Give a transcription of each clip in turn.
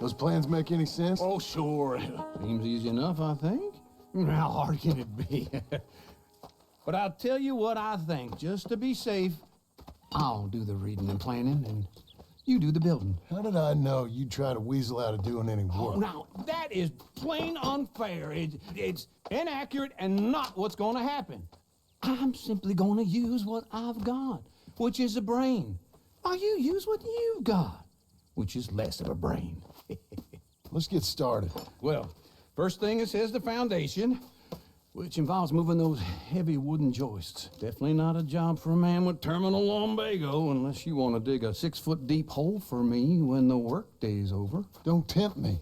Those plans make any sense? Oh, sure. Seems easy enough, I think. How hard can it be? But I'll tell you what I think. Just to be safe, I'll do the reading and planning, and you do the building. How did I know you'd try to weasel out of doing any work? Oh, now, that is plain unfair. It's inaccurate and not what's going to happen. I'm simply going to use what I've got, which is a brain. While you use what you've got, which is less of a brain. Let's get started. Well, first thing it says the foundation, which involves moving those heavy wooden joists. Definitely not a job for a man with terminal lumbago unless you want to dig a 6-foot deep hole for me when the workday's over. Don't tempt me.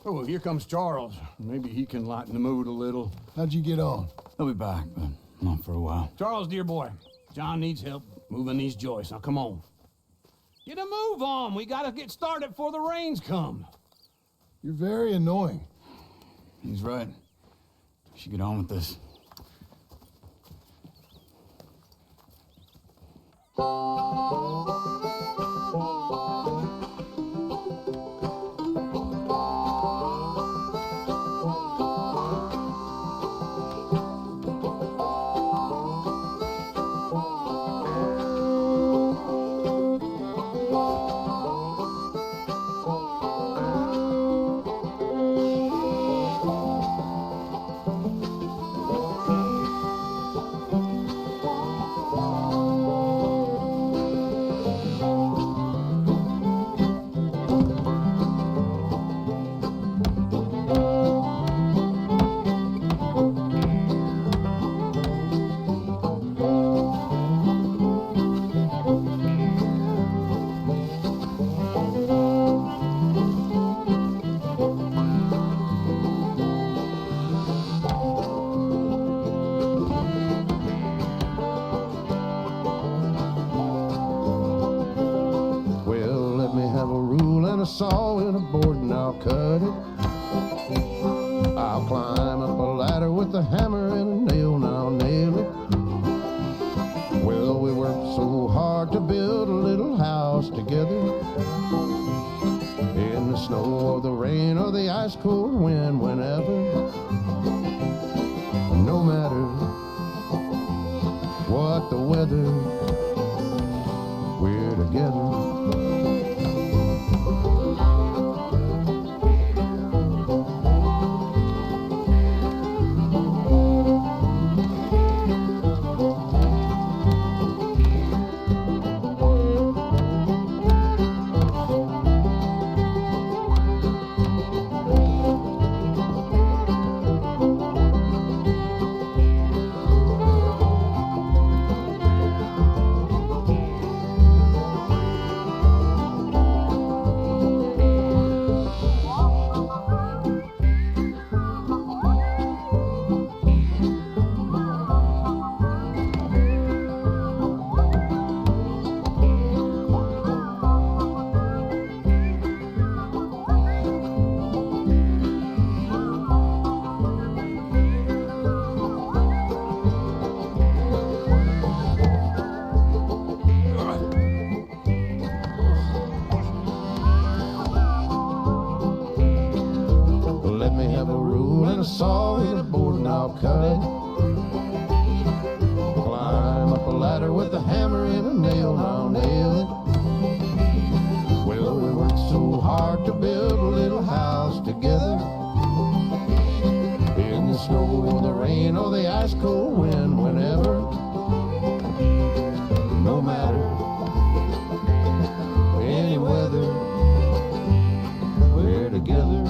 Oh, here comes Charles. Maybe he can lighten the mood a little. How'd you get on? I'll be back, but not for a while. Charles, dear boy, John needs help moving these joists. Now, come on. Get a move on. We got to get started before the rains come. You're very annoying. He's right. We should get on with this. A saw and a board and I'll cut it. I'll climb up a ladder with a hammer and a nail and I'll nail it. Well, we worked so hard to build a little house together. In the snow or the rain or the ice cold wind, whenever. No matter what the weather, we're together. A saw and a board and I'll cut. Climb up a ladder with a hammer and a nail and I'll nail it. Well, we worked so hard to build a little house together. In the snow or the rain or the ice cold wind, whenever. No matter any weather, we're together.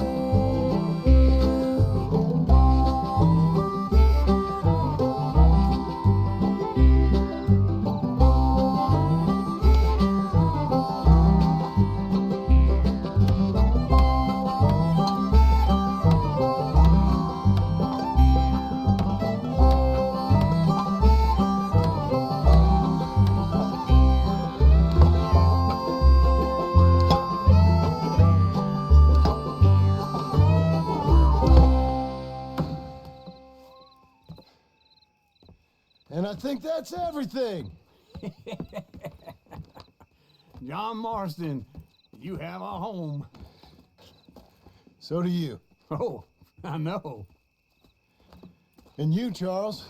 And I think that's everything. John Marston, you have a home. So do you. Oh, I know. And you, Charles,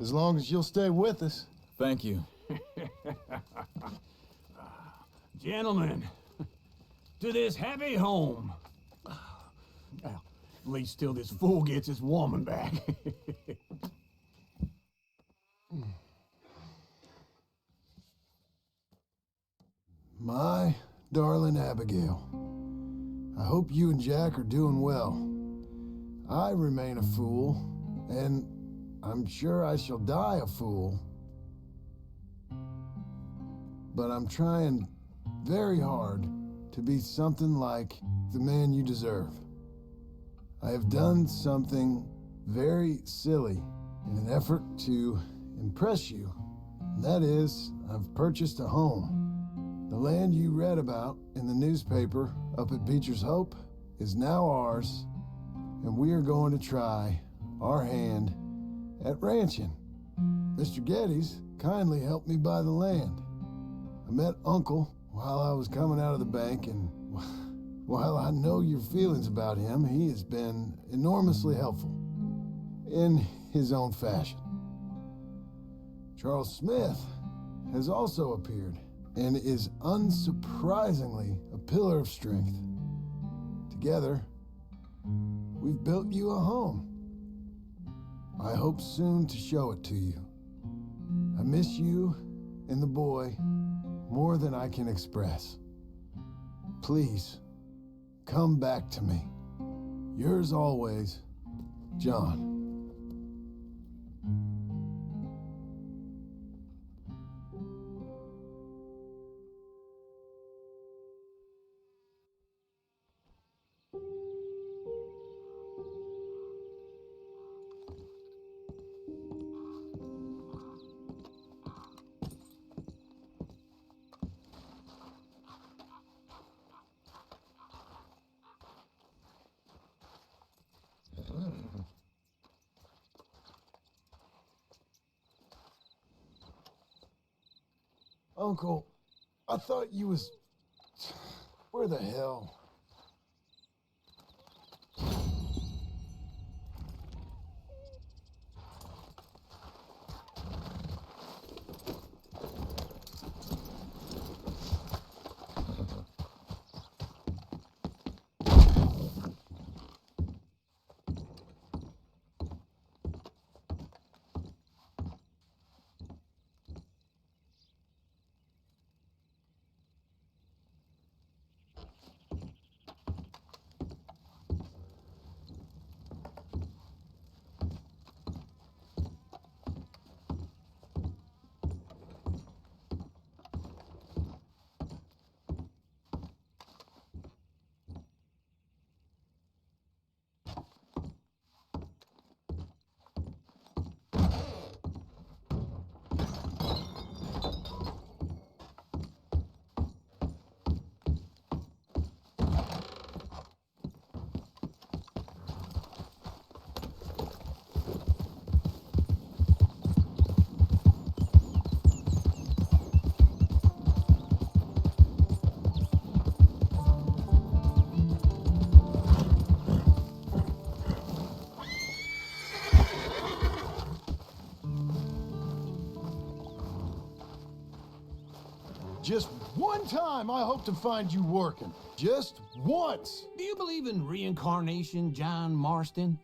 as long as you'll stay with us. Thank you. Gentlemen, to this happy home. Well, at least till this fool gets his woman back. My darling Abigail, I hope you and Jack are doing well. I remain a fool, and I'm sure I shall die a fool. But I'm trying very hard to be something like the man you deserve. I have done something very silly in an effort to impress you. That is, I've purchased a home. The land you read about in the newspaper up at Beecher's Hope is now ours, and we are going to try our hand at ranching. Mr. Geddes kindly helped me buy the land. I met Uncle while I was coming out of the bank, and while I know your feelings about him, he has been enormously helpful in his own fashion. Charles Smith has also appeared and is unsurprisingly a pillar of strength. Together, we've built you a home. I hope soon to show it to you. I miss you and the boy more than I can express. Please, come back to me. Yours always, John. Uncle, I thought you was... Where the hell? Just one time I hope to find you working. Just once. Do you believe in reincarnation, John Marston?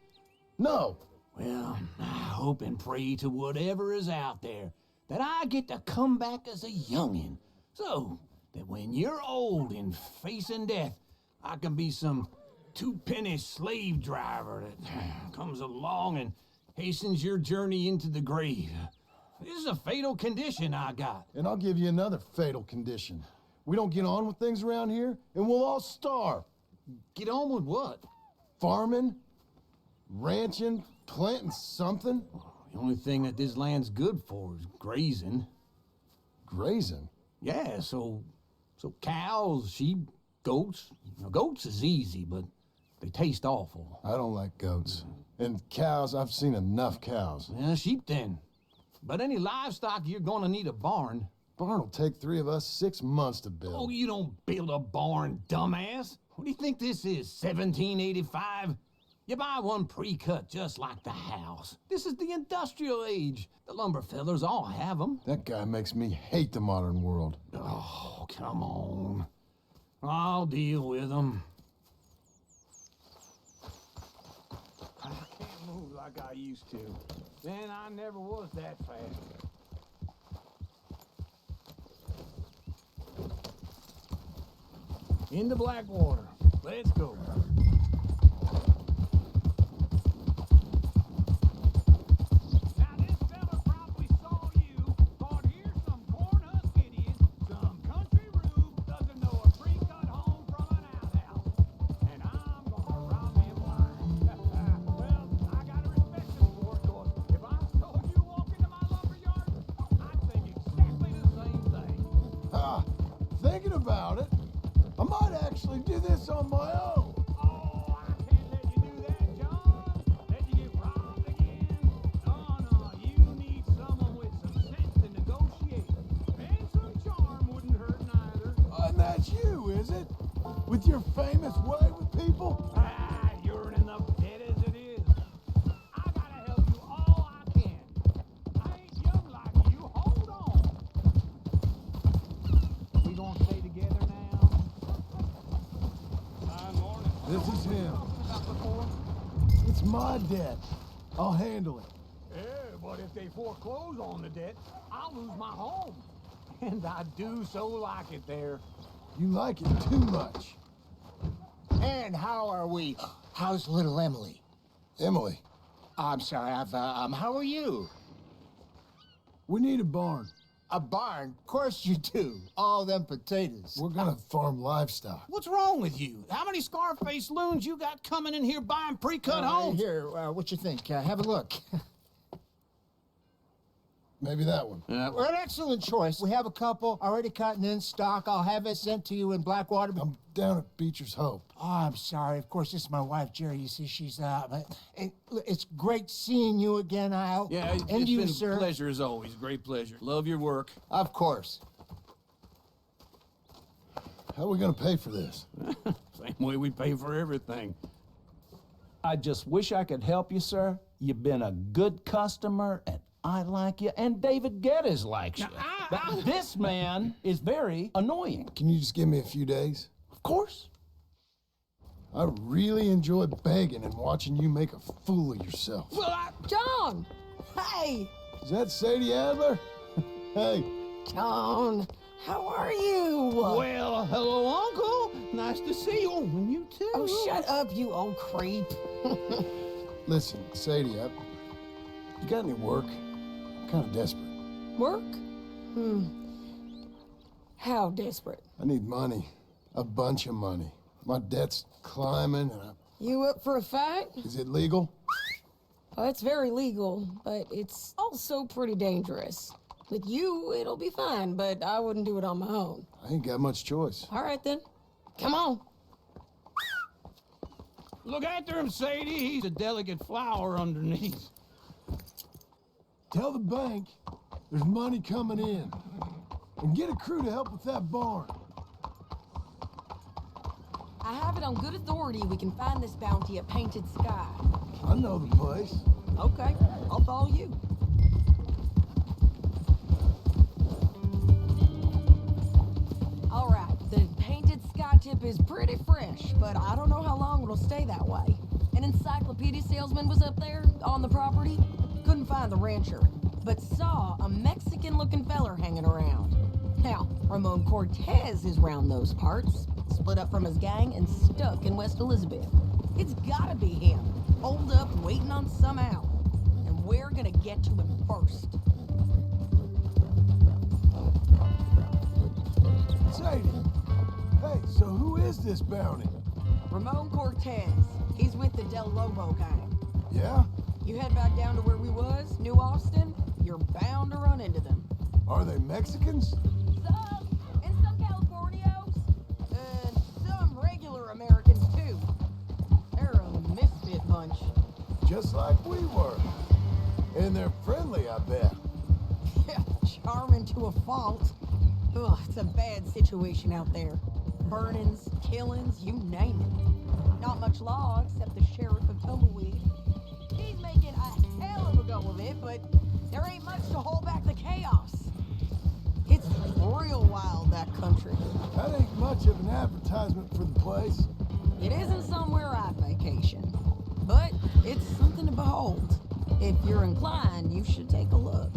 No. Well, I hope and pray to whatever is out there that I get to come back as a youngin', so that when you're old and facing death, I can be some two-penny slave driver that comes along and hastens your journey into the grave. This is a fatal condition I got. And I'll give you another fatal condition. We don't get on with things around here, and we'll all starve. Get on with what? Farming, ranching, planting something. The only thing that this land's good for is grazing. Grazing? Yeah, so cows, sheep, goats. Now, goats is easy, but they taste awful. I don't like goats. And cows, I've seen enough cows. Yeah, sheep then. But any livestock, you're gonna need a barn. Barn will take 3 of us 6 months to build. Oh, you don't build a barn, dumbass. What do you think this is, 1785? You buy one pre-cut just like the house. This is the industrial age. The lumber fellers all have them. That guy makes me hate the modern world. Oh, come on. I'll deal with them. I can't move like I used to. Man, I never was that fast. Into Blackwater. Let's go. Now this fella probably saw you, thought here's some corn-husk idiot, some country rube doesn't know a pre-cut home from an outhouse. And I'm gonna rob him blind. Well, I gotta respect him for it, 'cause if I saw you walk into my lumber yard, I'd think exactly the same thing. Ah, thinking about it, I might actually do this on my own. Oh, I can't let you do that, John. Let you get robbed again. No, you need someone with some sense to negotiate. And some charm wouldn't hurt neither. And that's you, is it? With your famous way with people? Ah, you're in enough debt as it is. I gotta help you all I can. I ain't young like you. Hold on. We gonna stay together now? Morning. This is him. About before? It's my debt. I'll handle it. Yeah, but if they foreclose on the debt, I'll lose my home. And I do so like it there. You like it too much. And how are we? How's little Emily? Emily, I'm sorry, how are you? we need a barn. A barn? Of course you do. All them potatoes. We're gonna farm livestock. What's wrong with you? How many Scarface loons you got coming in here buying pre-cut homes? Here, what you think? Have a look. Maybe that one. Well, an excellent choice. We have a couple already cut and in stock. I'll have it sent to you in Blackwater. I'm down at Beecher's Hope. Oh, I'm sorry. Of course, this is my wife, Jerry. You see, she's it's great seeing you again, Al. Yeah, and it's you, been sir. a pleasure as always. Great pleasure. Love your work. Of course. How are we gonna pay for this? Same way we pay for everything. I just wish I could help you, sir. You've been a good customer, and I like you, and David Geddes likes you. But this man is very annoying. Can you just give me a few days? Of course. I really enjoy begging and watching you make a fool of yourself. John! Hey! Is that Sadie Adler? Hey, John, how are you? Well, hello, Uncle. Nice to see you. Oh, and you too. Oh, shut up, you old creep. listen, Sadie, you got any work? I'm kind of desperate. Work? How desperate? I need money. A bunch of money. My debt's climbing, and You up for a fight? is it legal? Oh, it's very legal, but it's also pretty dangerous. With you, it'll be fine, but I wouldn't do it on my own. I ain't got much choice. All right, then. Come on. Look after him, Sadie. He's a delicate flower underneath. Tell the bank there's money coming in. And get a crew to help with that barn. I have it on good authority we can find this bounty at Painted Sky. I know the place. Okay, I'll follow you. All right, the Painted Sky tip is pretty fresh, but I don't know how long it'll stay that way. An encyclopedia salesman was up there on the property. Couldn't find the rancher, but saw a Mexican-looking feller hanging around. Now, Ramon Cortez is round those parts, split up from his gang and stuck in West Elizabeth. It's gotta be him, holed up waiting on some out. And we're gonna get to him first. Sadie, hey, so who is this bounty? Ramon Cortez. He's with the Del Lobo gang. Yeah? You head back down to where we was, New Austin, you're bound to run into them. Are they Mexicans? Some, and some Californios, and some regular Americans too. They're a misfit bunch. Just like we were. And they're friendly, I bet. Charming to a fault. Ugh, it's a bad situation out there. burnings, killings, you name it. Not much law except the sheriff of Tumbleweed. He's making a hell of a go of it, but there ain't much to hold back the chaos. It's real wild, that country. That ain't much of an advertisement for the place. It isn't somewhere I'd vacation, but it's something to behold. If you're inclined, you should take a look.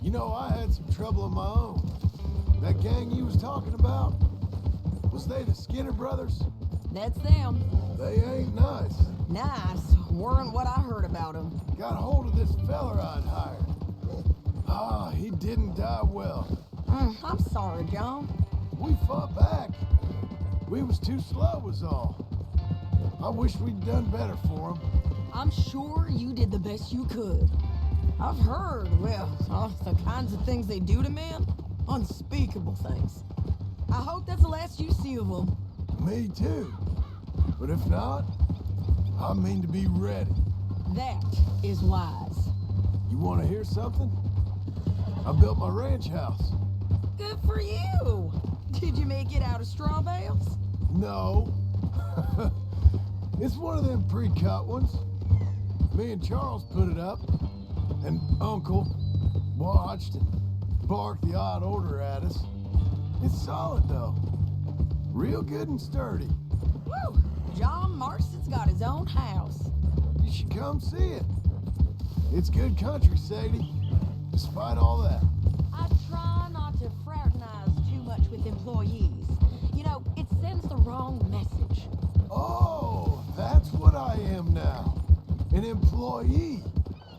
You know, I had some trouble of my own. That gang you was talking about, was they the Skinner brothers? That's them. They ain't nice. Nice weren't what I heard about them. Got hold of this feller I'd hired. Ah, he didn't die well. I'm sorry, John. We fought back. We was too slow was all. I wish we'd done better for him. I'm sure you did the best you could. I've heard, well, the kinds of things they do to men. Unspeakable things. I hope that's the last you see of them. Me too. But if not, I mean to be ready. That is wise. You want to hear something? I built my ranch house. Good for you. Did you make it out of straw bales? No. It's one of them pre-cut ones. Me and Charles put it up, and Uncle watched and barked the odd order at us. It's solid, though. Real good and sturdy. Woo! John Marston's got his own house. You should come see it. It's good country, Sadie, despite all that. I try not to fraternize too much with employees. You know, it sends the wrong message. Oh, that's what I am now. An employee.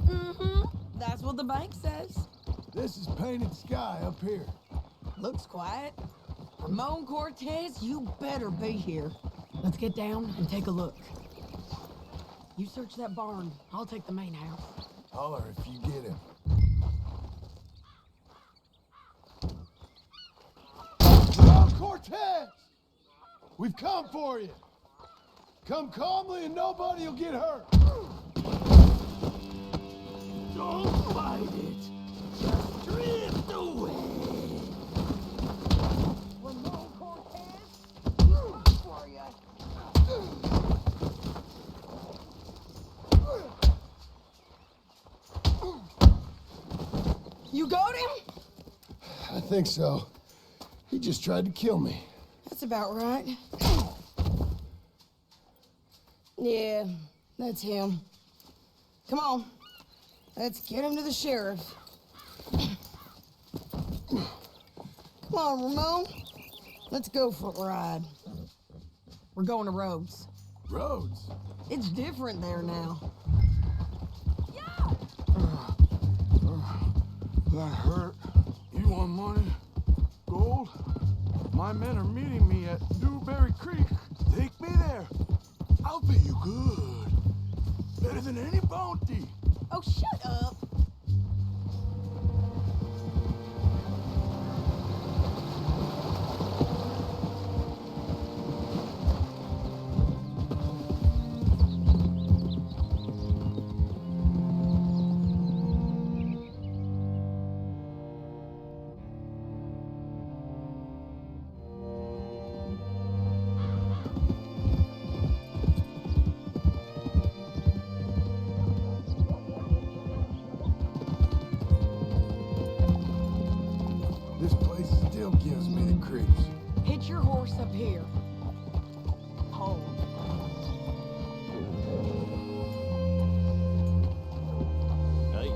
Mm-hmm. That's what the bank says. This is painted sky up here. Looks quiet. Ramon Cortez, you better be here. Let's get down and take a look. You search that barn. I'll take the main house. Holler if you get him. Ramon Cortez! We've come for you. Come calmly and nobody will get hurt. Don't fight it. Just drift away. Ramon Cortez, for you. You got him? I think so. He just tried to kill me. That's about right. Yeah, that's him. Come on. Let's get him to the sheriff. Come on, Ramon. Let's go for a ride. We're going to Rhodes. Rhodes? It's different there now. That hurt. You want money? Gold? My men are meeting me at Newberry Creek. Take me there. I'll pay you good. Better than any bounty. Oh, shut up. This place still gives me the creeps. Hitch your horse up here. Hold. Hey.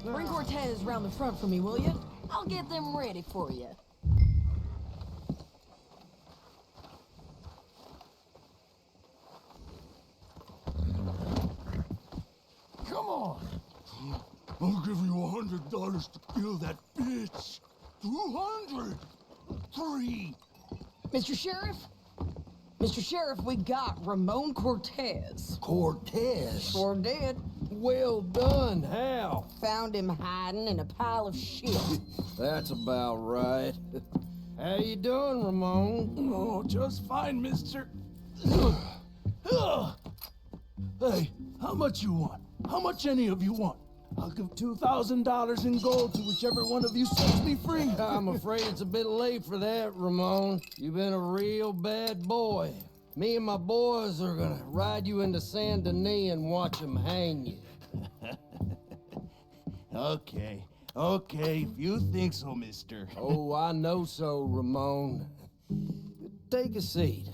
Bring Cortez round the front for me, will you? I'll get them ready for you. Come on. I'll give you $100 to kill that bitch. 200. 3. Mr. Sheriff? Mr. Sheriff, we got Ramon Cortez. Cortez. Sure did. Well done. How? Found him hiding in a pile of shit. That's about right. How you doing, Ramon? Oh, just fine, mister. Hey, how much you want? How much any of you want? I'll give $2,000 in gold to whichever one of you sets me free. I'm afraid it's a bit late for that, Ramon. You've been a real bad boy. Me and my boys are gonna ride you into Saint Denis and watch them hang you. Okay, if you think so, mister. Oh, I know so, Ramon. Take a seat.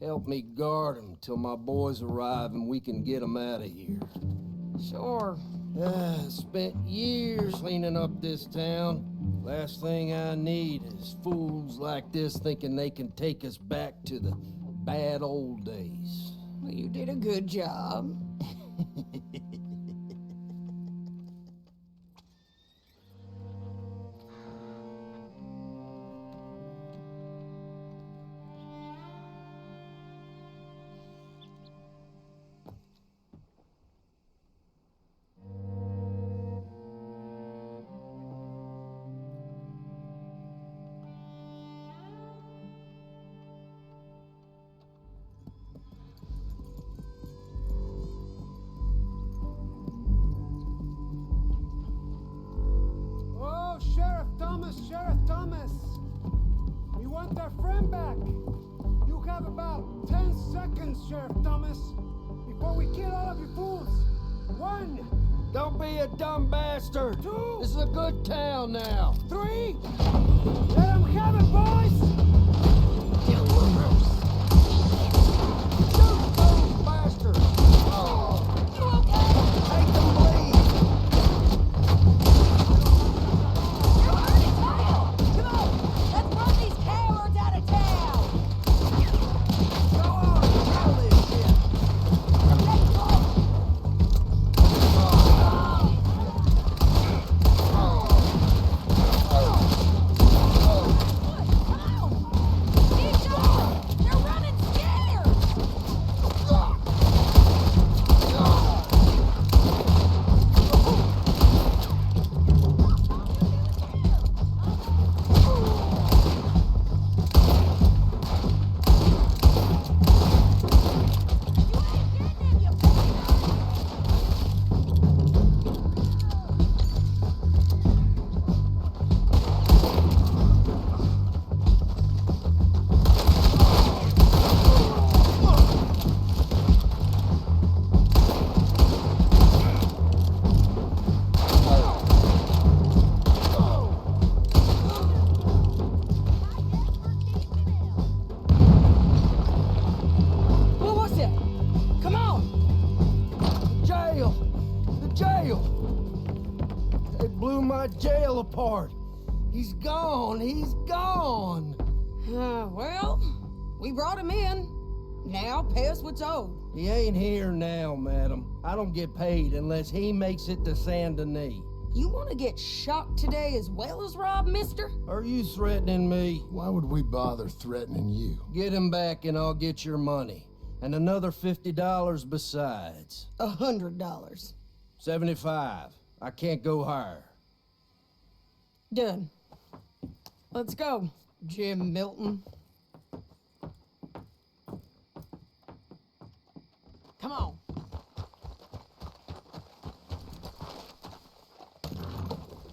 Help me guard them till my boys arrive and we can get them out of here. Sure. Spent years cleaning up this town. Last thing I need is fools like this thinking they can take us back to the bad old days. Well, you did a good job. Sheriff Thomas, we want our friend back. You have about 10 seconds, Sheriff Thomas, before we kill all of you fools. 1. Don't be a dumb bastard. 2. This is a good town now. 3. Let them have it, boys. Shoot those bastards. You okay? Take them, please. You're hurting Kyle! Come on, let's run these cowards out of town! Go on, kill this shit. Let's go! Keep going! They're running scared! What was it? Come on! Jail! The jail! They blew my jail apart. He's gone. He's gone. Well, we brought him in. Now pay us what's owed. He ain't here now, madam. I don't get paid unless he makes it to Saint Denis. You want to get shot today as well as Rob, mister? Are you threatening me? Why would we bother threatening you? Get him back and I'll get your money. And another $50 besides. $100. 75. I can't go higher. Done. Let's go, Jim Milton. Come on.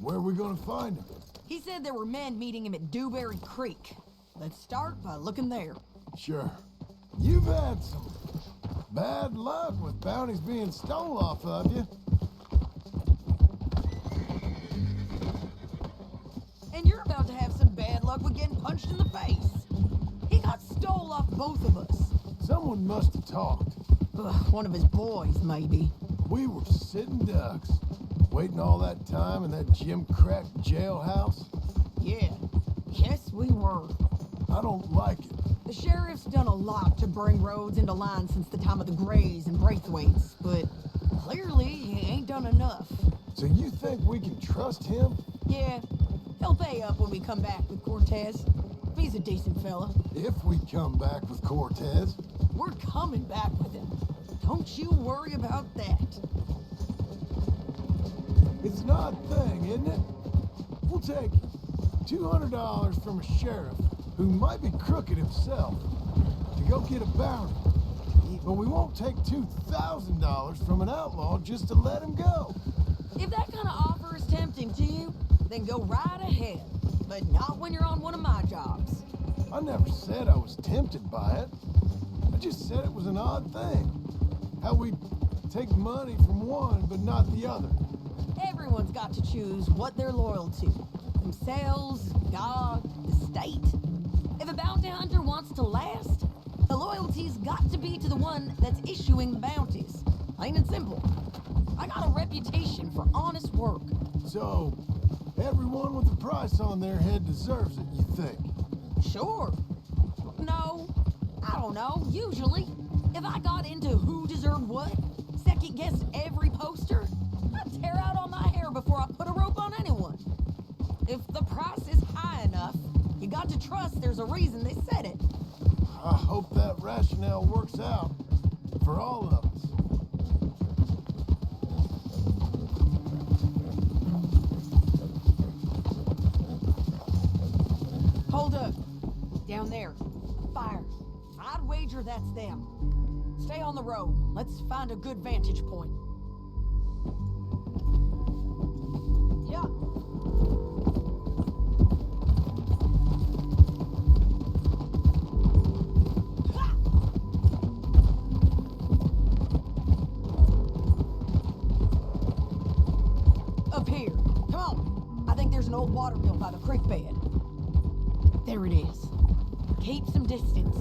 Where are we gonna find him? He said there were men meeting him at Dewberry Creek. Let's start by looking there. Sure. You've had some bad luck with bounties being stole off of you. And you're about to have some bad luck with getting punched in the face. He got stole off both of us. Someone must have talked. Ugh, one of his boys, maybe. We were sitting ducks, waiting all that time in that gim-crack jailhouse. Yeah. Yes, we were. I don't like it. The sheriff's done a lot to bring roads into line since the time of the Grays and Braithwaites, but clearly he ain't done enough. So you think we can trust him? Yeah, he'll pay up when we come back with Cortez. He's a decent fella. If we come back with Cortez. We're coming back with him. Don't you worry about that. It's an odd thing, isn't it? We'll take $200 from a sheriff who might be crooked himself to go get a bounty. But we won't take $2,000 from an outlaw just to let him go. If that kind of offer is tempting to you, then go right ahead. But not when you're on one of my jobs. I never said I was tempted by it. I just said it was an odd thing. How we take money from one but not the other. Everyone's got to choose what they're loyal to. Themselves, God, the state. If a bounty hunter wants to last, the loyalty's got to be to the one that's issuing the bounties. Plain and simple. I got a reputation for honest work. So, everyone with a price on their head deserves it, you think? Sure. No, I don't know. Usually, if I got into who deserved what, second-guessed every poster, I'd tear out all my hair before I put a rope on anyone. If the price is high enough, you got to trust there's a reason they said it. I hope that rationale works out for all of us. Hold up. Down there. Fire. I'd wager that's them. Stay on the road. Let's find a good vantage point. Yeah. Up here. Come on. I think there's an old water mill by the creek bed. There it is. Keep some distance.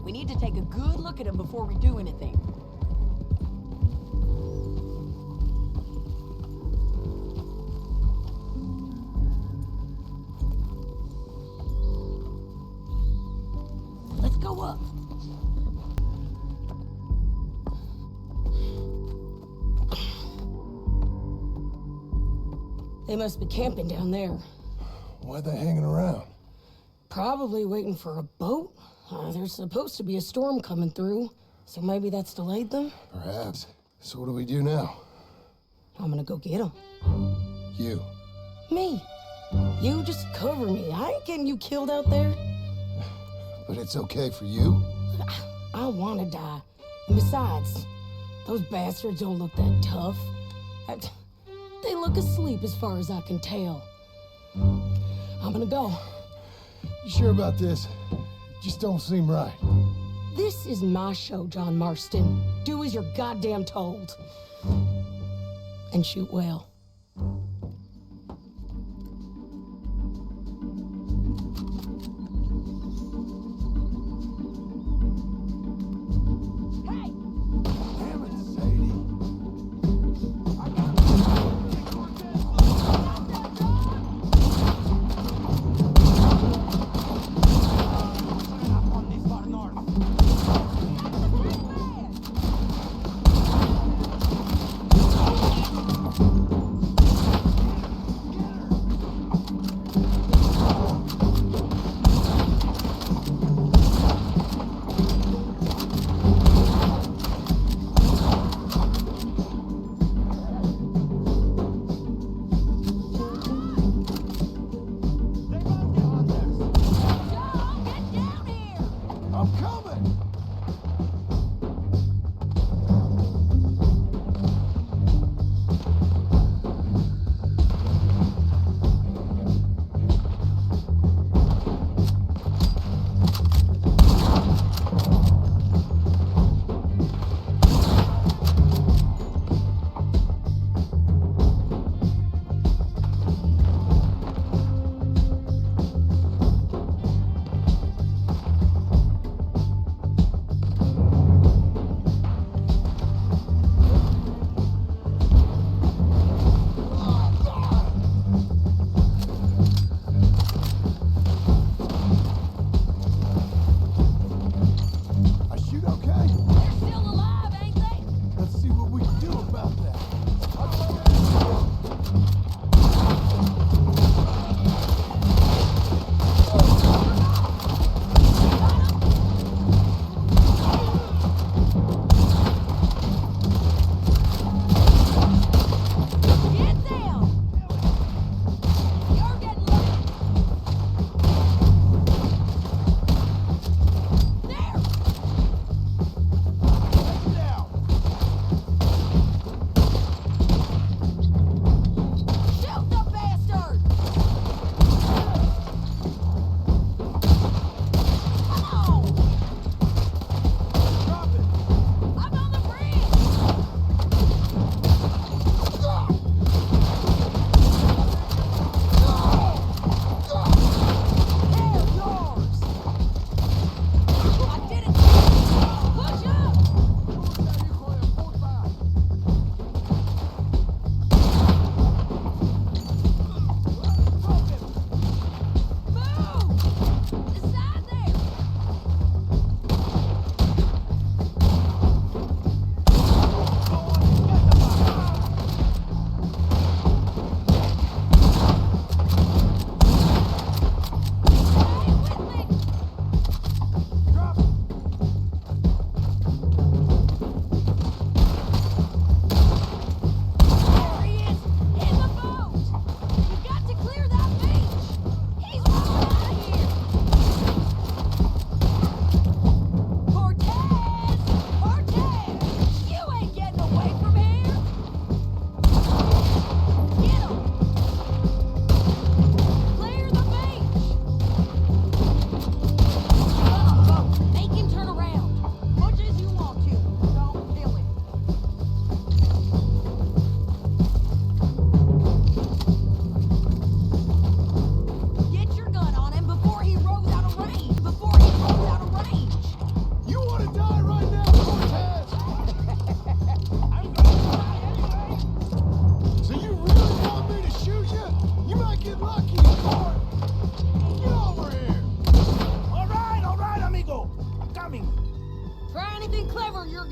We need to take a good look at him before we do anything. Let's go up. They must be camping down there. Why are they hanging around? Probably waiting for a boat. There's supposed to be a storm coming through, so maybe that's delayed them? Perhaps. So what do we do now? I'm gonna go get them. You. Me. You just cover me. I ain't getting you killed out there. But it's okay for you? I wanna die. And besides, those bastards don't look that tough. They look asleep as far as I can tell. I'm gonna go. You sure about this? Just don't seem right. This is my show, John Marston. Do as you're goddamn told. And shoot well. Hey! Damn it, Sadie.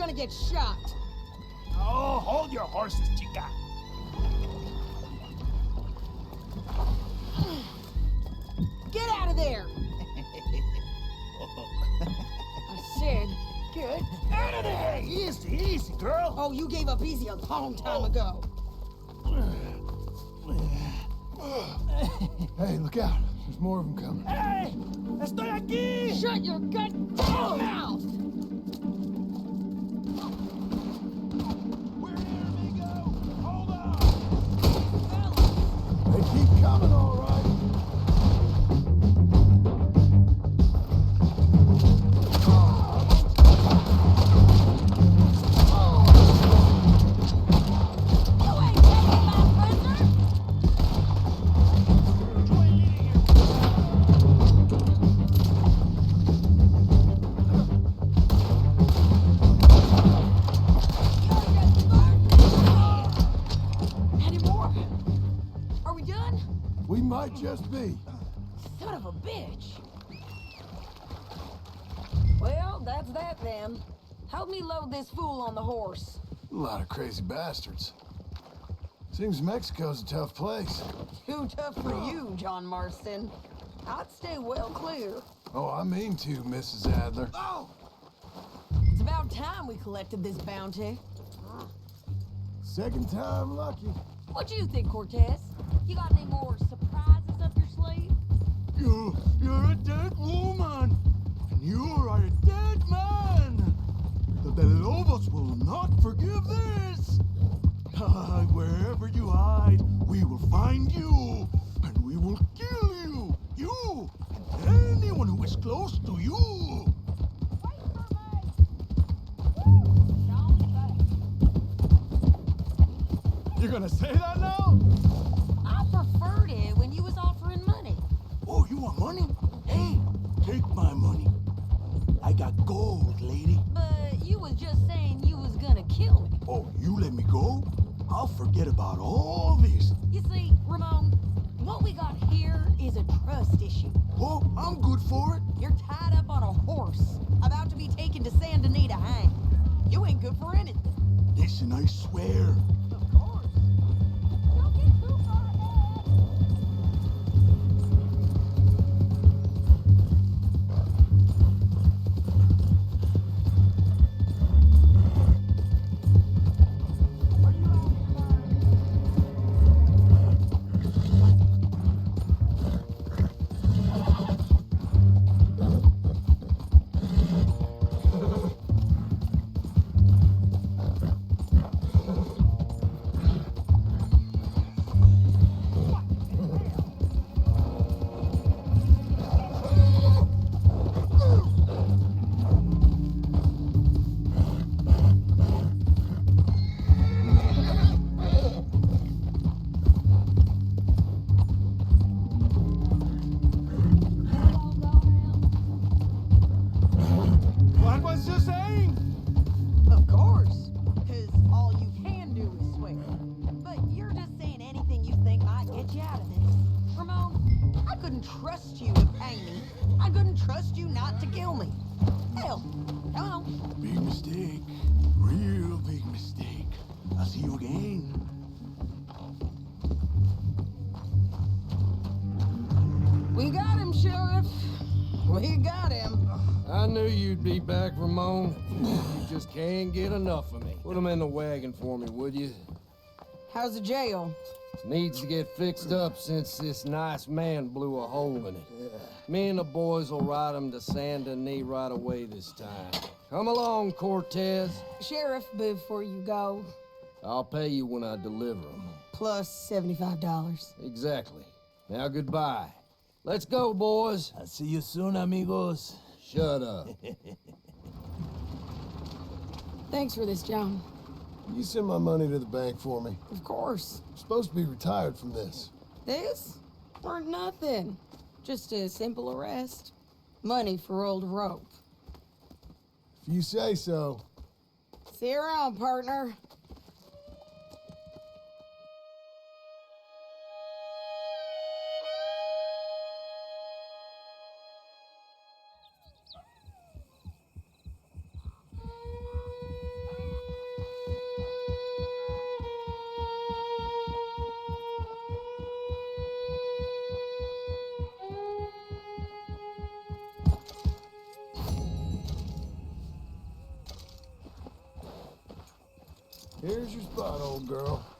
gonna get shot. Oh, hold your horses, chica. Get out of there! I said, get out of there! Easy, easy, girl. Oh, you gave up easy a long time ago. Hey, look out. There's more of them coming. Hey, estoy aquí. Shut your goddamn mouth! We're here, amigo. Hold on. They keep coming, all right. You ain't taking my prisoner! Any more? Are we done? We might just be. Son of a bitch. Well, that's that then. Help me load this fool on the horse. A lot of crazy bastards. Seems Mexico's a tough place. Too tough for you, John Marston. I'd stay well clear. Oh, I mean to, Mrs. Adler. It's about time we collected this bounty. Second time lucky. What do you think, Cortez? You got any more surprises up your sleeve? You're a dead woman, and you are a dead man. The Lobos will not forgive this. Wherever you hide, we will find you, and we will kill you. You and anyone who is close to you. You're gonna say that now? I preferred it when you was offering money. Oh, you want money? Hey, take my money. I got gold, lady. But you was just saying you was gonna kill me. Oh, you let me go? I'll forget about all this. You see, Ramon, what we got here is a trust issue. Oh, I'm good for it. You're tied up on a horse, about to be taken to San Denis to hang. You ain't good for anything. Listen, I swear. Of course. Don't get too far ahead. What was you saying? Of course, because all you can do is swear. But you're just saying anything you think might get you out of this. Ramon, I couldn't trust you to pay me. I couldn't trust you not to kill me. Hell, come on. Big mistake. Real big mistake. I'll see you again. We got him, Sheriff. We got him. I knew you'd be back, Ramon. You just can't get enough of me. Put him in the wagon for me, would you? How's the jail? Needs to get fixed up since this nice man blew a hole in it. Me and the boys will ride him to San Denis right away this time. Come along, Cortez. Sheriff, before you go, I'll pay you when I deliver him. plus $75. Exactly. Now goodbye. Let's go, boys. I'll see you soon, amigos. Shut up. Thanks for this, John. You send my money to the bank for me. Of course. I'm supposed to be retired from this. This weren't nothing. Just a simple arrest. Money for old rope. If you say so. See you around, partner. Here's your spot, old girl.